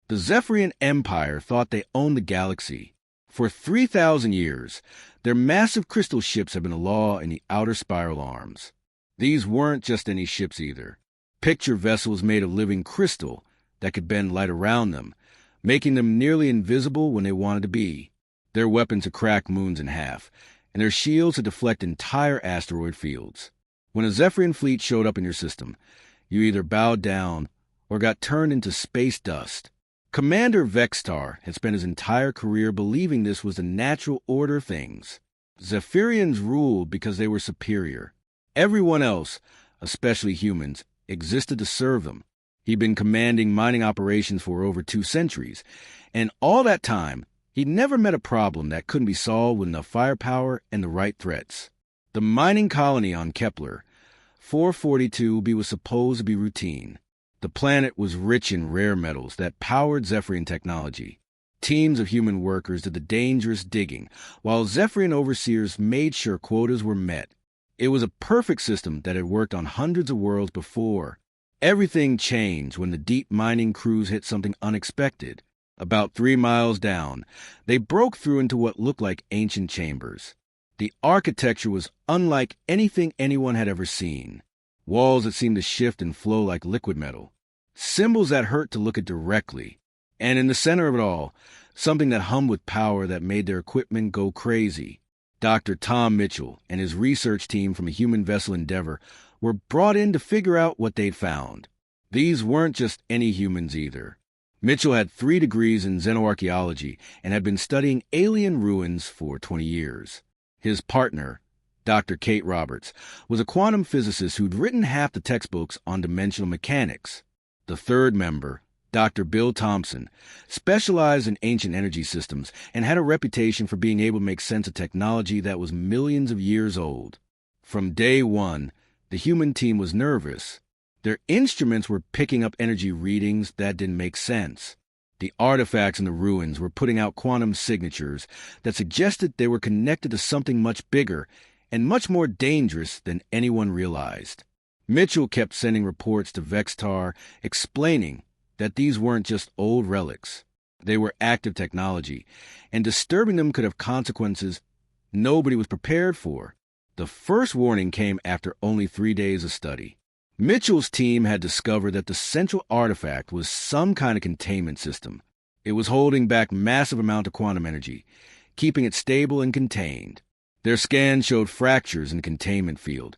The Zephyrian Empire thought they owned the galaxy. For 3,000 years, their massive crystal ships have been a law in the outer spiral arms. These weren't just any ships either. Picture vessels made of living crystal that could bend light around them, making them nearly invisible when they wanted to be. Their weapons to crack moons in half, and their shields to deflect entire asteroid fields. When a Zephyrian fleet showed up in your system, you either bowed down or got turned into space dust. Commander Vextar had spent his entire career believing this was the natural order of things. Zephyrians ruled because they were superior. Everyone else, especially humans, existed to serve them. He'd been commanding mining operations for over 2 centuries, and all that time, he'd never met a problem that couldn't be solved with enough firepower and the right threats. The mining colony on Kepler, 442b, was supposed to be routine. The planet was rich in rare metals that powered Zephyrian technology. Teams of human workers did the dangerous digging, while Zephyrian overseers made sure quotas were met. It was a perfect system that had worked on hundreds of worlds before. Everything changed when the deep mining crews hit something unexpected. About 3 miles down, they broke through into what looked like ancient chambers. The architecture was unlike anything anyone had ever seen. Walls that seemed to shift and flow like liquid metal. Symbols that hurt to look at directly. And in the center of it all, something that hummed with power that made their equipment go crazy. Dr. Tom Mitchell and his research team from a human vessel Endeavor were brought in to figure out what they'd found. These weren't just any humans either. Mitchell had 3 degrees in xenoarchaeology and had been studying alien ruins for 20 years. His partner, Dr. Kate Roberts, was a quantum physicist who'd written half the textbooks on dimensional mechanics. The third member, Dr. Bill Thompson, specialized in ancient energy systems and had a reputation for being able to make sense of technology that was millions of years old. From day one, the human team was nervous. Their instruments were picking up energy readings that didn't make sense. The artifacts in the ruins were putting out quantum signatures that suggested they were connected to something much bigger and much more dangerous than anyone realized. Mitchell kept sending reports to Vextar explaining that these weren't just old relics. They were active technology, and disturbing them could have consequences nobody was prepared for. The first warning came after only 3 days of study. Mitchell's team had discovered that the central artifact was some kind of containment system. It was holding back massive amounts of quantum energy, keeping it stable and contained. Their scans showed fractures in the containment field,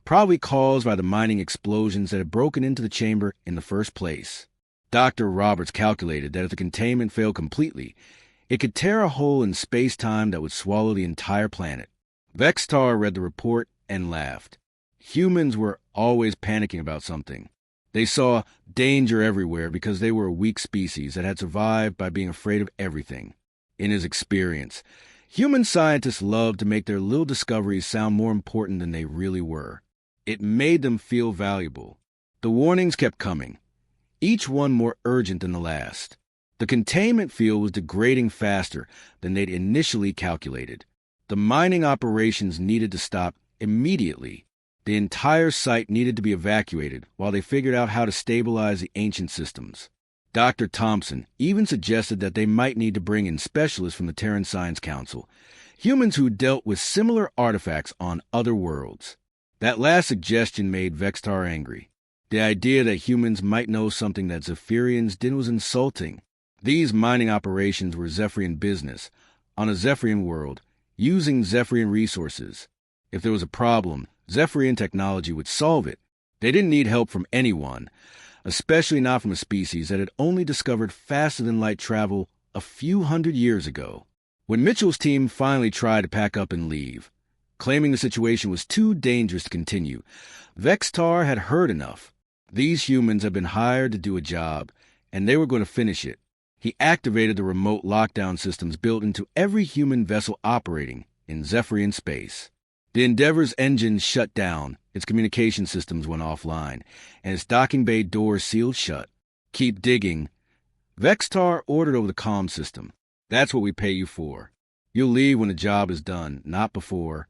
probably caused by the mining explosions that had broken into the chamber in the first place. Dr. Roberts calculated that if the containment failed completely, it could tear a hole in space-time that would swallow the entire planet. Vextar read the report and laughed. Humans were always panicking about something. They saw danger everywhere because they were a weak species that had survived by being afraid of everything. In his experience, human scientists loved to make their little discoveries sound more important than they really were. It made them feel valuable. The warnings kept coming, each one more urgent than the last. The containment field was degrading faster than they'd initially calculated. The mining operations needed to stop immediately. The entire site needed to be evacuated while they figured out how to stabilize the ancient systems. Dr. Thompson even suggested that they might need to bring in specialists from the Terran Science Council, humans who dealt with similar artifacts on other worlds. That last suggestion made Vextar angry. The idea that humans might know something that Zephyrians didn't was insulting. These mining operations were Zephyrian business, on a Zephyrian world, using Zephyrian resources. If there was a problem, Zephyrian technology would solve it. They didn't need help from anyone, especially not from a species that had only discovered faster-than-light travel a few hundred years ago. When Mitchell's team finally tried to pack up and leave, claiming the situation was too dangerous to continue, Vextar had heard enough. These humans had been hired to do a job, and they were going to finish it. He activated the remote lockdown systems built into every human vessel operating in Zephyrian space. The Endeavor's engines shut down, its communication systems went offline, and its docking bay doors sealed shut. Keep digging. Vextar ordered over the comm system. That's what we pay you for. You'll leave when the job is done, not before.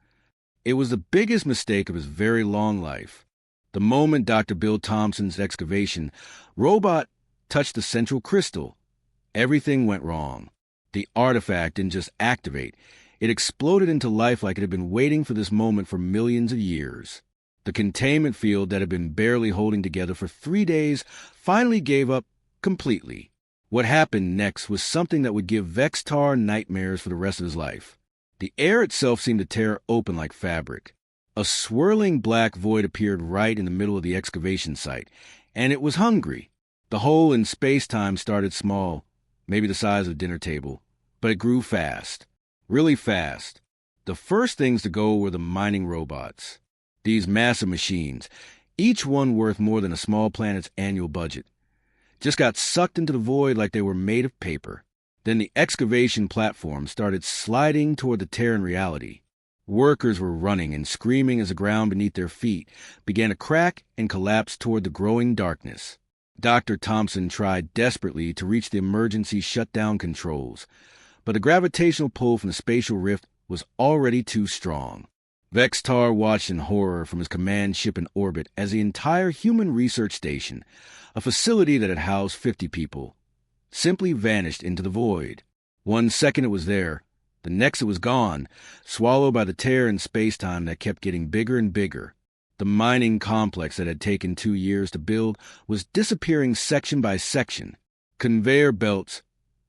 It was the biggest mistake of his very long life. The moment Dr. Bill Thompson's excavation robot touched the central crystal, Everything went wrong. The artifact didn't just activate. It exploded into life like it had been waiting for this moment for millions of years. The containment field that had been barely holding together for 3 days finally gave up completely. What happened next was something that would give Vextar nightmares for the rest of his life. The air itself seemed to tear open like fabric. A swirling black void appeared right in the middle of the excavation site, and it was hungry. The hole in space-time started small, maybe the size of a dinner table, but it grew fast, really fast. The first things to go were the mining robots. These massive machines, each one worth more than a small planet's annual budget, just got sucked into the void like they were made of paper. Then the excavation platform started sliding toward the Terran reality. Workers were running and screaming as the ground beneath their feet began to crack and collapse toward the growing darkness. Dr. Thompson tried desperately to reach the emergency shutdown controls, but the gravitational pull from the spatial rift was already too strong. Vextar watched in horror from his command ship in orbit as the entire human research station, a facility that had housed 50 people, simply vanished into the void. 1 second it was there, the next it was gone, swallowed by the tear in space-time that kept getting bigger and bigger. The mining complex that had taken 2 years to build was disappearing section by section. Conveyor belts,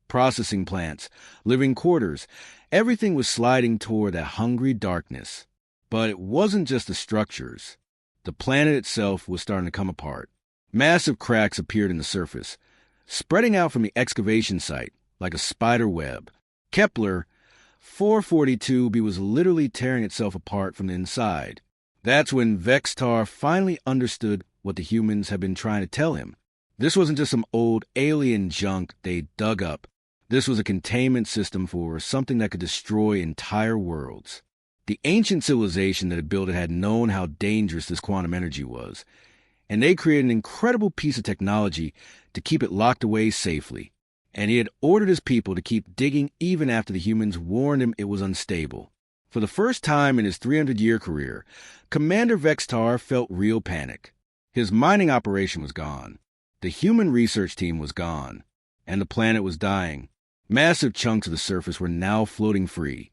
processing plants, living quarters, everything was sliding toward that hungry darkness. But it wasn't just the structures. The planet itself was starting to come apart. Massive cracks appeared in the surface, spreading out from the excavation site like a spider web. Kepler 442b was literally tearing itself apart from the inside. That's when Vextar finally understood what the humans had been trying to tell him. This wasn't just some old alien junk they dug up. This was a containment system for something that could destroy entire worlds. The ancient civilization that had built it had known how dangerous this quantum energy was, and they created an incredible piece of technology to keep it locked away safely. And he had ordered his people to keep digging even after the humans warned him it was unstable. For the first time in his 300-year career, Commander Vextar felt real panic. His mining operation was gone. The human research team was gone. And the planet was dying. Massive chunks of the surface were now floating free,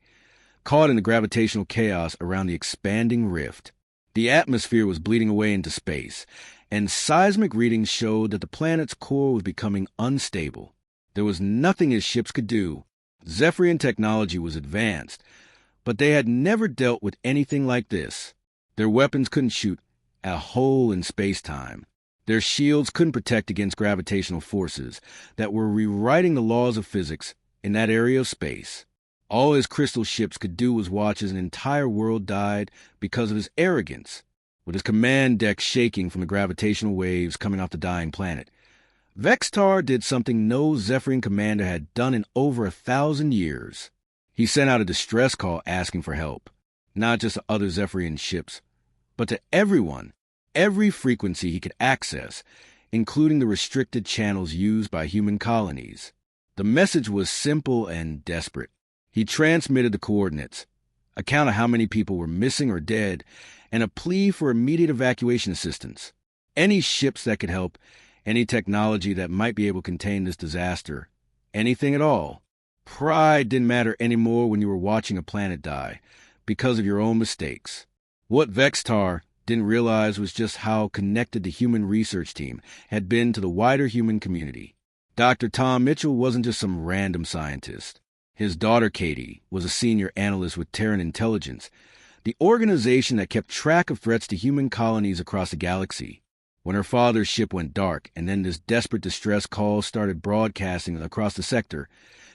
caught in the gravitational chaos around the expanding rift. The atmosphere was bleeding away into space, and seismic readings showed that the planet's core was becoming unstable. There was nothing his ships could do. Zephyrian technology was advanced, but they had never dealt with anything like this. Their weapons couldn't shoot a hole in space-time. Their shields couldn't protect against gravitational forces that were rewriting the laws of physics in that area of space. All his crystal ships could do was watch as an entire world died because of his arrogance, with his command deck shaking from the gravitational waves coming off the dying planet. Vextar did something no Zephyrian commander had done in over 1,000 years. He sent out a distress call asking for help, not just to other Zephyrian ships, but to everyone, every frequency he could access, including the restricted channels used by human colonies. The message was simple and desperate. He transmitted the coordinates, a count of how many people were missing or dead, and a plea for immediate evacuation assistance. Any ships that could help, any technology that might be able to contain this disaster, anything at all. Pride didn't matter anymore when you were watching a planet die, because of your own mistakes. What Vextar didn't realize was just how connected the human research team had been to the wider human community. Dr. Tom Mitchell wasn't just some random scientist. His daughter, Katie, was a senior analyst with Terran Intelligence, the organization that kept track of threats to human colonies across the galaxy. When her father's ship went dark and then this desperate distress call started broadcasting across the sector,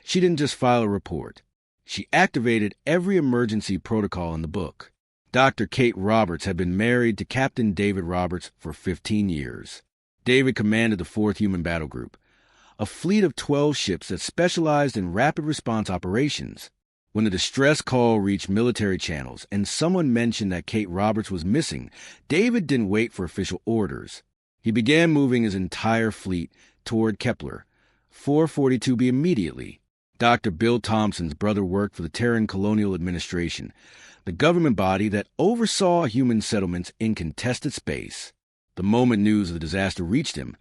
she didn't just file a report. She activated every emergency protocol in the book. Dr. Kate Roberts had been married to Captain David Roberts for 15 years. David commanded the 4th Human Battle Group, a fleet of 12 ships that specialized in rapid response operations. When the distress call reached military channels and someone mentioned that Kate Roberts was missing, David didn't wait for official orders. He began moving his entire fleet toward Kepler 442b immediately. Dr. Bill Thompson's brother worked for the Terran Colonial Administration, the government body that oversaw human settlements in contested space. The moment news of the disaster reached him,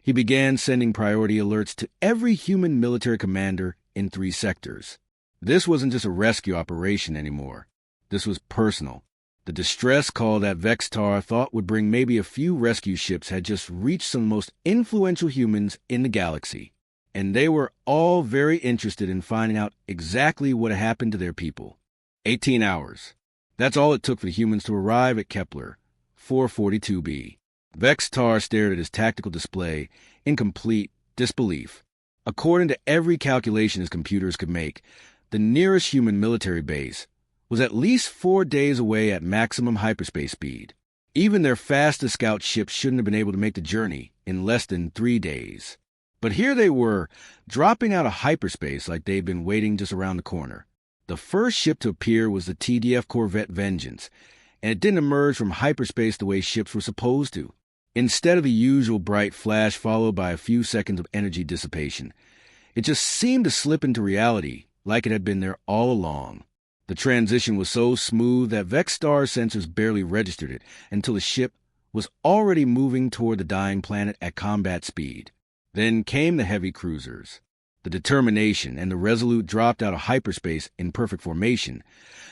He began sending priority alerts to every human military commander in 3 sectors. This wasn't just a rescue operation anymore. This was personal. The distress call that Vextar thought would bring maybe a few rescue ships had just reached some of the most influential humans in the galaxy, and they were all very interested in finding out exactly what had happened to their people. 18 hours. That's all it took for the humans to arrive at Kepler 442b. Vextar stared at his tactical display in complete disbelief. According to every calculation his computers could make, the nearest human military base was at least 4 days away at maximum hyperspace speed. Even their fastest scout ships shouldn't have been able to make the journey in less than 3 days. But here they were, dropping out of hyperspace like they'd been waiting just around the corner. The first ship to appear was the TDF corvette Vengeance, and it didn't emerge from hyperspace the way ships were supposed to. Instead of the usual bright flash followed by a few seconds of energy dissipation, it just seemed to slip into reality like it had been there all along. The transition was so smooth that Vextar's sensors barely registered it until the ship was already moving toward the dying planet at combat speed. Then came the heavy cruisers. The Determination and the Resolute dropped out of hyperspace in perfect formation,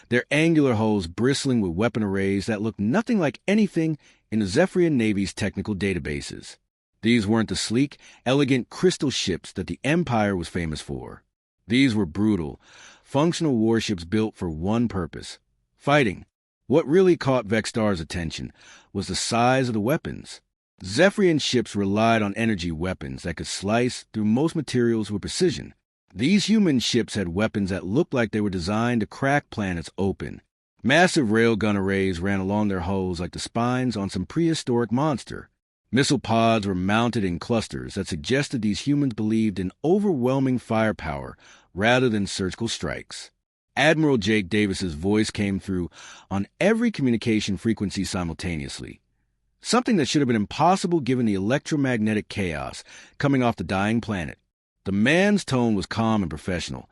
their angular hulls bristling with weapon arrays that looked nothing like anything in the Zephyrian Navy's technical databases. These weren't the sleek, elegant crystal ships that the Empire was famous for. These were brutal, functional warships built for one purpose: fighting. What really caught Vextar's attention was the size of the weapons. Zephyrian ships relied on energy weapons that could slice through most materials with precision. These human ships had weapons that looked like they were designed to crack planets open. Massive railgun arrays ran along their hulls like the spines on some prehistoric monster. Missile pods were mounted in clusters that suggested these humans believed in overwhelming firepower rather than surgical strikes. Admiral Jake Davis's voice came through on every communication frequency simultaneously, something that should have been impossible given the electromagnetic chaos coming off the dying planet. The man's tone was calm and professional,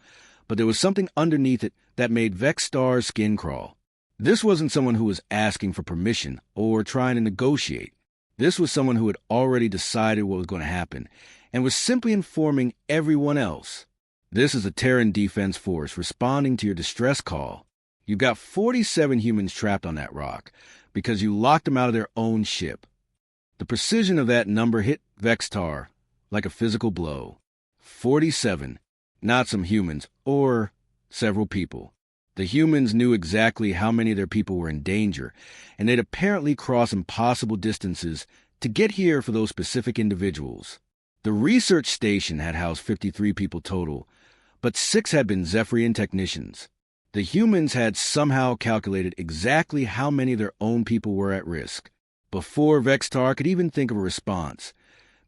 but there was something underneath it that made Vextar's skin crawl. This wasn't someone who was asking for permission or trying to negotiate. This was someone who had already decided what was going to happen and was simply informing everyone else. This is a Terran Defense Force responding to your distress call. You've got 47 humans trapped on that rock because you locked them out of their own ship. The precision of that number hit Vextar like a physical blow. 47, not some humans or several people. The humans knew exactly how many of their people were in danger, and they'd apparently crossed impossible distances to get here for those specific individuals. The research station had housed 53 people total, but 6 had been Zephyrian technicians. The humans had somehow calculated exactly how many of their own people were at risk. Before Vextar could even think of a response,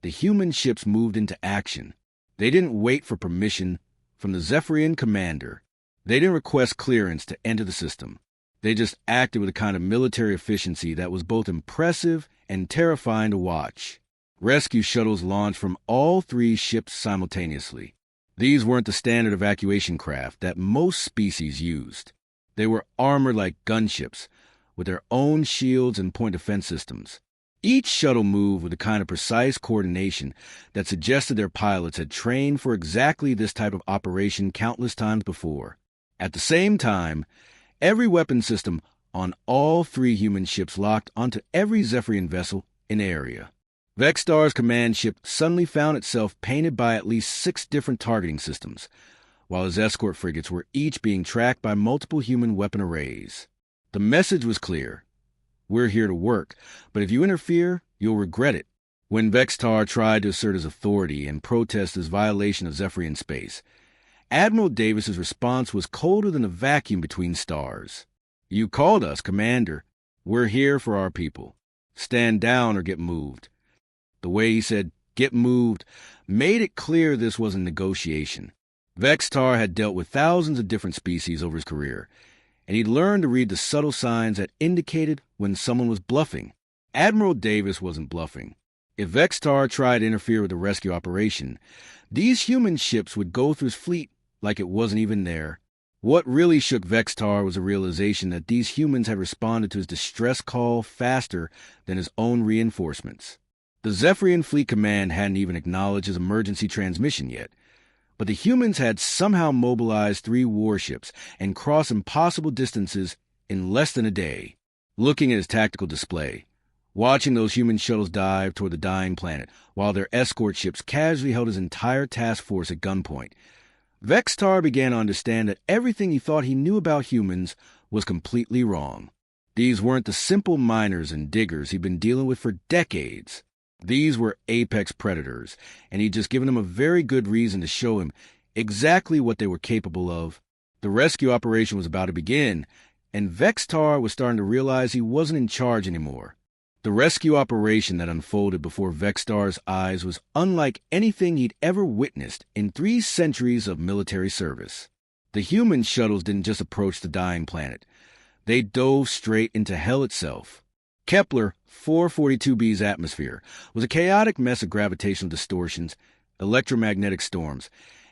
the human ships moved into action. They didn't wait for permission from the Zephyrian commander. They didn't request clearance to enter the system. They just acted with a kind of military efficiency that was both impressive and terrifying to watch. Rescue shuttles launched from all 3 ships simultaneously. These weren't the standard evacuation craft that most species used. They were armored like gunships, with their own shields and point defense systems. Each shuttle moved with a kind of precise coordination that suggested their pilots had trained for exactly this type of operation countless times before. At the same time, every weapon system on all 3 human ships locked onto every Zephyrian vessel in the area. Vextar's command ship suddenly found itself painted by at least 6 different targeting systems, while his escort frigates were each being tracked by multiple human weapon arrays. The message was clear. We're here to work, but if you interfere, you'll regret it. When Vextar tried to assert his authority and protest his violation of Zephyrian space, Admiral Davis's response was colder than a vacuum between stars. You called us, Commander. We're here for our people. Stand down or get moved. The way he said, get moved, made it clear this wasn't negotiation. Vextar had dealt with thousands of different species over his career, and he'd learned to read the subtle signs that indicated when someone was bluffing. Admiral Davis wasn't bluffing. If Vextar tried to interfere with the rescue operation, these human ships would go through his fleet like it wasn't even there. What really shook Vextar was the realization that these humans had responded to his distress call faster than his own reinforcements. The Zephyrian Fleet Command hadn't even acknowledged his emergency transmission yet, but the humans had somehow mobilized 3 warships and crossed impossible distances in less than a day. Looking at his tactical display, watching those human shuttles dive toward the dying planet while their escort ships casually held his entire task force at gunpoint, Vextar began to understand that everything he thought he knew about humans was completely wrong. These weren't the simple miners and diggers he'd been dealing with for decades. These were apex predators, and he'd just given him a very good reason to show him exactly what they were capable of. The rescue operation was about to begin, and Vextar was starting to realize he wasn't in charge anymore. The rescue operation that unfolded before Vextar's eyes was unlike anything he'd ever witnessed in 3 centuries of military service. The human shuttles didn't just approach the dying planet. They dove straight into hell itself. Kepler 442b's atmosphere was a chaotic mess of gravitational distortions, electromagnetic storms,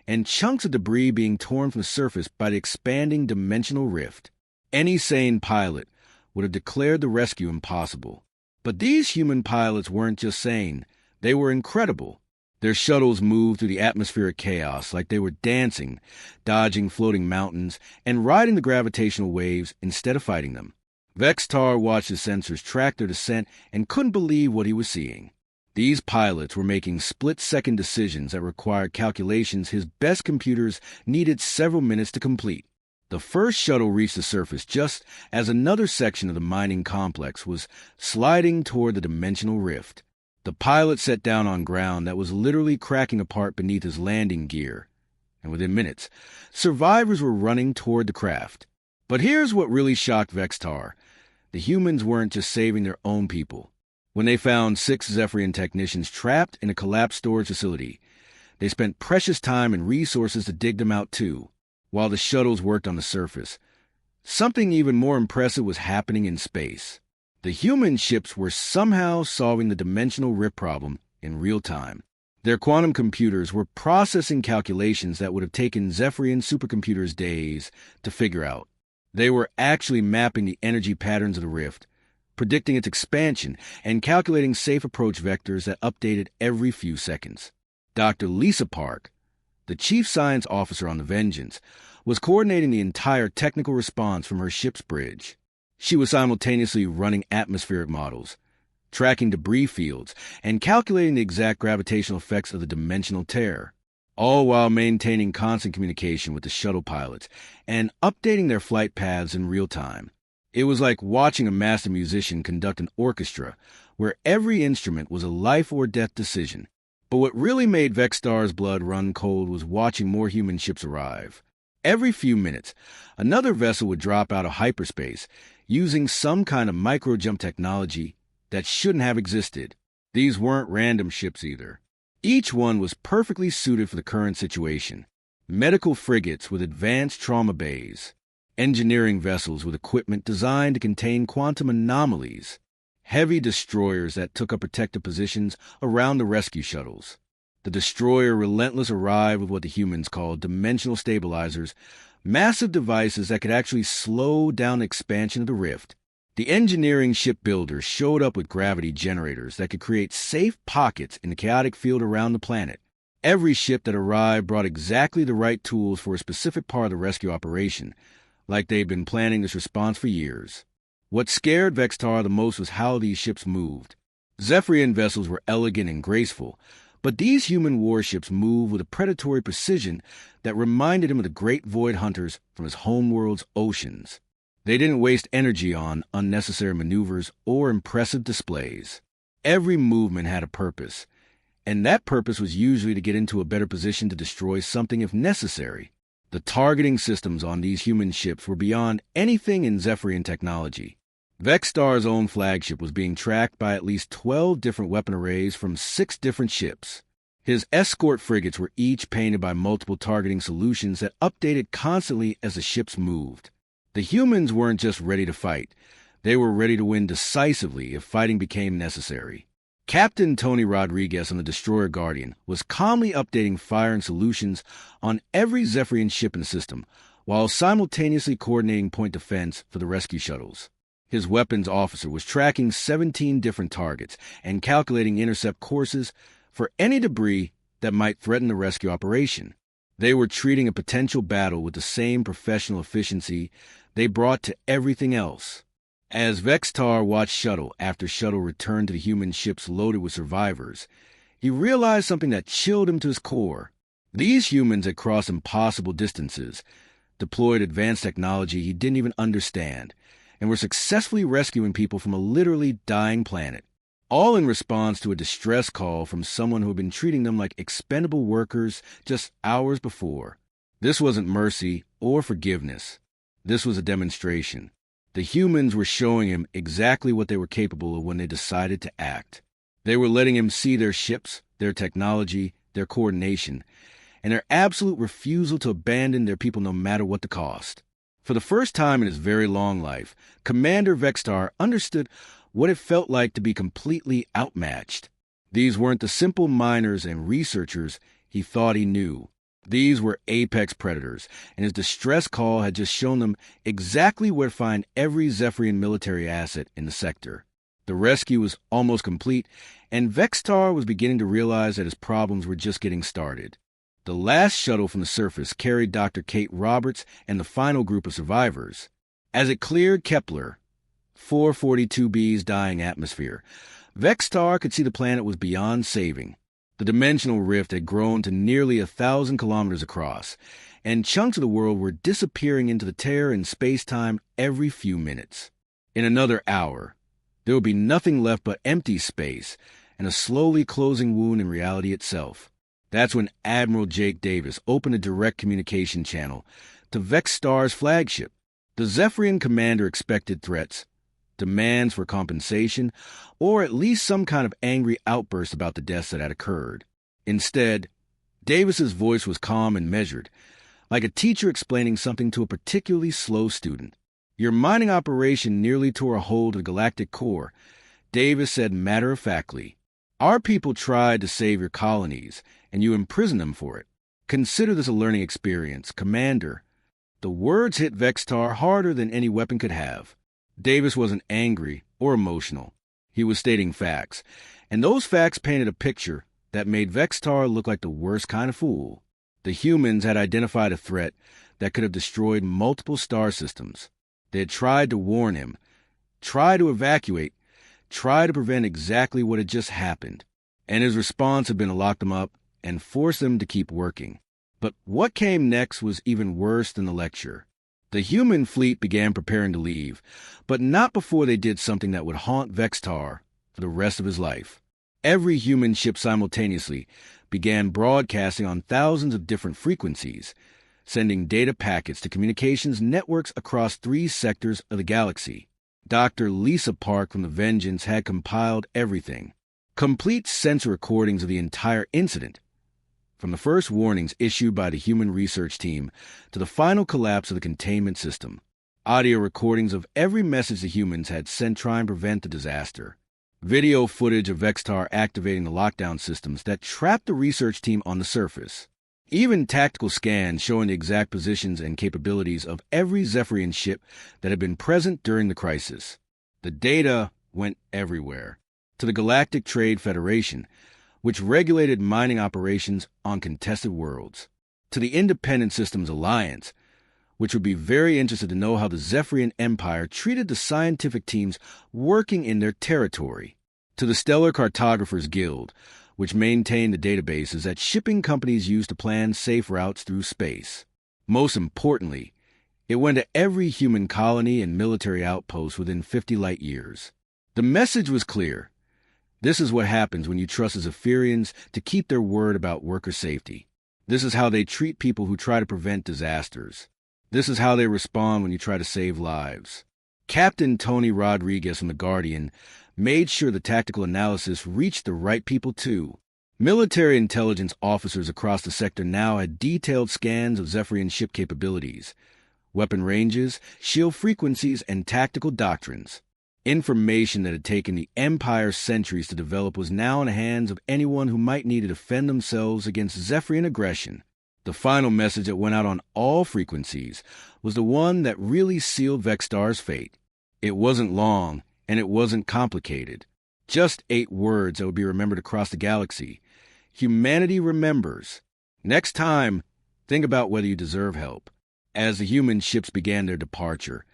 and chunks of debris being torn from the surface by the expanding dimensional rift. Any sane pilot would have declared the rescue impossible. But these human pilots weren't just sane, they were incredible. Their shuttles moved through the atmospheric chaos like they were dancing, dodging floating mountains, and riding the gravitational waves instead of fighting them. Vextar watched his sensors track their descent and couldn't believe what he was seeing. These pilots were making split-second decisions that required calculations his best computers needed several minutes to complete. The first shuttle reached the surface just as another section of the mining complex was sliding toward the dimensional rift. The pilot set down on ground that was literally cracking apart beneath his landing gear, and within minutes, survivors were running toward the craft. But here's what really shocked Vextar. The humans weren't just saving their own people. When they found 6 Zephyrian technicians trapped in a collapsed storage facility, they spent precious time and resources to dig them out too, while the shuttles worked on the surface. Something even more impressive was happening in space. The human ships were somehow solving the dimensional rift problem in real time. Their quantum computers were processing calculations that would have taken Zephyrian supercomputers days to figure out. They were actually mapping the energy patterns of the rift, predicting its expansion, and calculating safe approach vectors that updated every few seconds. Dr. Lisa Park, the chief science officer on the Vengeance, was coordinating the entire technical response from her ship's bridge. She was simultaneously running atmospheric models, tracking debris fields, and calculating the exact gravitational effects of the dimensional tear, all while maintaining constant communication with the shuttle pilots and updating their flight paths in real time. It was like watching a master musician conduct an orchestra where every instrument was a life-or-death decision. But what really made Vextar's blood run cold was watching more human ships arrive. Every few minutes, another vessel would drop out of hyperspace using some kind of micro-jump technology that shouldn't have existed. These weren't random ships either. Each one was perfectly suited for the current situation. Medical frigates with advanced trauma bays, engineering vessels with equipment designed to contain quantum anomalies, heavy destroyers that took up protective positions around the rescue shuttles. The destroyer Relentless arrived with what the humans called dimensional stabilizers, massive devices that could actually slow down the expansion of the rift. The engineering shipbuilders showed up with gravity generators that could create safe pockets in the chaotic field around the planet. Every ship that arrived brought exactly the right tools for a specific part of the rescue operation, like they'd been planning this response for years. What scared Vextar the most was how these ships moved. Zephyrian vessels were elegant and graceful, but these human warships moved with a predatory precision that reminded him of the great void hunters from his homeworld's oceans. They didn't waste energy on unnecessary maneuvers or impressive displays. Every movement had a purpose, and that purpose was usually to get into a better position to destroy something if necessary. The targeting systems on these human ships were beyond anything in Zephyrian technology. Vextar's own flagship was being tracked by at least 12 different weapon arrays from 6 different ships. His escort frigates were each painted by multiple targeting solutions that updated constantly as the ships moved. The humans weren't just ready to fight. They were ready to win decisively if fighting became necessary. Captain Tony Rodriguez on the destroyer Guardian was calmly updating fire and solutions on every Zephyrian ship in the system, while simultaneously coordinating point defense for the rescue shuttles. His weapons officer was tracking 17 different targets and calculating intercept courses for any debris that might threaten the rescue operation. They were treating a potential battle with the same professional efficiency they brought to everything else. As Vextar watched shuttle after shuttle return to the human ships loaded with survivors, he realized something that chilled him to his core. These humans had crossed impossible distances, deployed advanced technology he didn't even understand, and were successfully rescuing people from a literally dying planet, all in response to a distress call from someone who had been treating them like expendable workers just hours before. This wasn't mercy or forgiveness. This was a demonstration. The humans were showing him exactly what they were capable of when they decided to act. They were letting him see their ships, their technology, their coordination, and their absolute refusal to abandon their people no matter what the cost. For the first time in his very long life, Commander Vextar understood what it felt like to be completely outmatched. These weren't the simple miners and researchers he thought he knew. These were apex predators, and his distress call had just shown them exactly where to find every Zephyrian military asset in the sector. The rescue was almost complete, and Vextar was beginning to realize that his problems were just getting started. The last shuttle from the surface carried Dr. Kate Roberts and the final group of survivors. As it cleared Kepler, 442b's dying atmosphere, Vextar could see the planet was beyond saving. The dimensional rift had grown to nearly 1,000 kilometers across, and chunks of the world were disappearing into the tear in space-time every few minutes. In another hour, there would be nothing left but empty space and a slowly closing wound in reality itself. That's when Admiral Jake Davis opened a direct communication channel to Vextar's flagship. The Zephyrian commander expected threats, demands for compensation, or at least some kind of angry outburst about the deaths that had occurred. Instead, Davis's voice was calm and measured, like a teacher explaining something to a particularly slow student. "Your mining operation nearly tore a hole to the galactic core," Davis said matter-of-factly. "Our people tried to save your colonies, and you imprisoned them for it. Consider this a learning experience, Commander." The words hit Vextar harder than any weapon could have. Davis wasn't angry or emotional. He was stating facts, and those facts painted a picture that made Vextar look like the worst kind of fool. The humans had identified a threat that could have destroyed multiple star systems. They had tried to warn him, tried to evacuate, tried to prevent exactly what had just happened, and his response had been to lock them up and force them to keep working. But what came next was even worse than the lecture. The human fleet began preparing to leave, but not before they did something that would haunt Vextar for the rest of his life. Every human ship simultaneously began broadcasting on thousands of different frequencies, sending data packets to communications networks across 3 sectors of the galaxy. Dr. Lisa Park from the Vengeance had compiled everything. Complete sensor recordings of the entire incident, from the first warnings issued by the human research team to the final collapse of the containment system. Audio recordings of every message the humans had sent trying to prevent the disaster. Video footage of Vextar activating the lockdown systems that trapped the research team on the surface. Even tactical scans showing the exact positions and capabilities of every Zephyrian ship that had been present during the crisis. The data went everywhere. To the Galactic Trade Federation, which regulated mining operations on contested worlds. To the Independent Systems Alliance, which would be very interested to know how the Zephyrian Empire treated the scientific teams working in their territory. To the Stellar Cartographers Guild, which maintained the databases that shipping companies used to plan safe routes through space. Most importantly, it went to every human colony and military outpost within 50 light years. The message was clear. This is what happens when you trust the Zephyrians to keep their word about worker safety. This is how they treat people who try to prevent disasters. This is how they respond when you try to save lives. Captain Tony Rodriguez from The Guardian made sure the tactical analysis reached the right people too. Military intelligence officers across the sector now had detailed scans of Zephyrian ship capabilities, weapon ranges, shield frequencies, and tactical doctrines. Information that had taken the Empire centuries to develop was now in the hands of anyone who might need to defend themselves against Zephyrian aggression. The final message that went out on all frequencies was the one that really sealed Vextar's fate. It wasn't long, and it wasn't complicated. Just 8 words that would be remembered across the galaxy. Humanity remembers. Next time, think about whether you deserve help. As the human ships began their departure,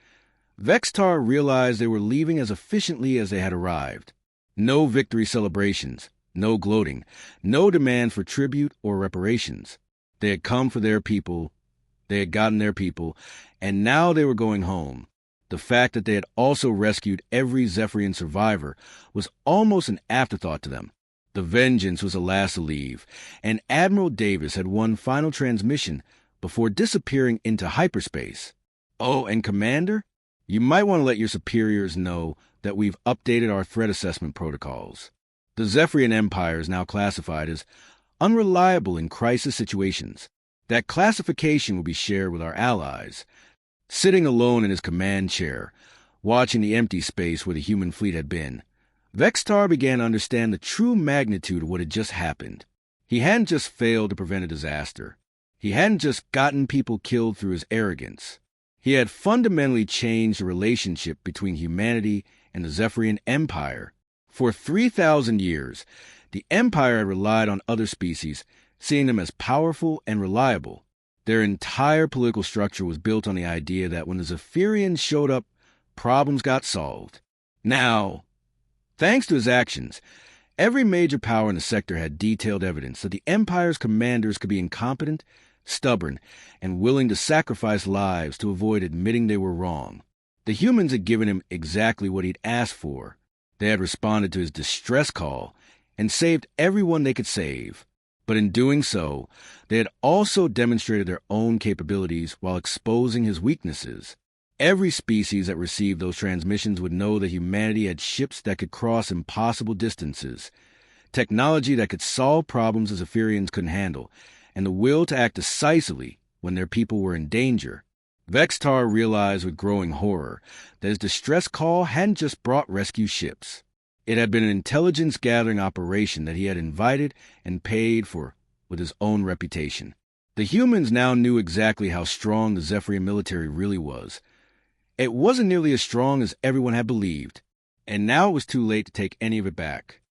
Vextar realized they were leaving as efficiently as they had arrived. No victory celebrations, no gloating, no demand for tribute or reparations. They had come for their people, they had gotten their people, and now they were going home. The fact that they had also rescued every Zephyrian survivor was almost an afterthought to them. The Vengeance was the last to leave, and Admiral Davis had one final transmission before disappearing into hyperspace. Oh, and Commander, you might want to let your superiors know that we've updated our threat assessment protocols. The Zephyrian Empire is now classified as unreliable in crisis situations. That classification will be shared with our allies. Sitting alone in his command chair, watching the empty space where the human fleet had been, Vextar began to understand the true magnitude of what had just happened. He hadn't just failed to prevent a disaster. He hadn't just gotten people killed through his arrogance. He had fundamentally changed the relationship between humanity and the Zephyrian Empire. For 3,000 years, the Empire had relied on other species, seeing them as powerful and reliable. Their entire political structure was built on the idea that when the Zephyrians showed up, problems got solved. Now, thanks to his actions, every major power in the sector had detailed evidence that the Empire's commanders could be incompetent, stubborn, and willing to sacrifice lives to avoid admitting they were wrong. The humans had given him exactly what he'd asked for. They had responded to his distress call and saved everyone they could save. But in doing so, they had also demonstrated their own capabilities while exposing his weaknesses. Every species that received those transmissions would know that humanity had ships that could cross impossible distances, technology that could solve problems the Zephyrians couldn't handle, and the will to act decisively when their people were in danger. Vextar realized with growing horror that his distress call hadn't just brought rescue ships. It had been an intelligence-gathering operation that he had invited and paid for with his own reputation. The humans now knew exactly how strong the Zephyrian military really was. It wasn't nearly as strong as everyone had believed, and now it was too late to take any of it back.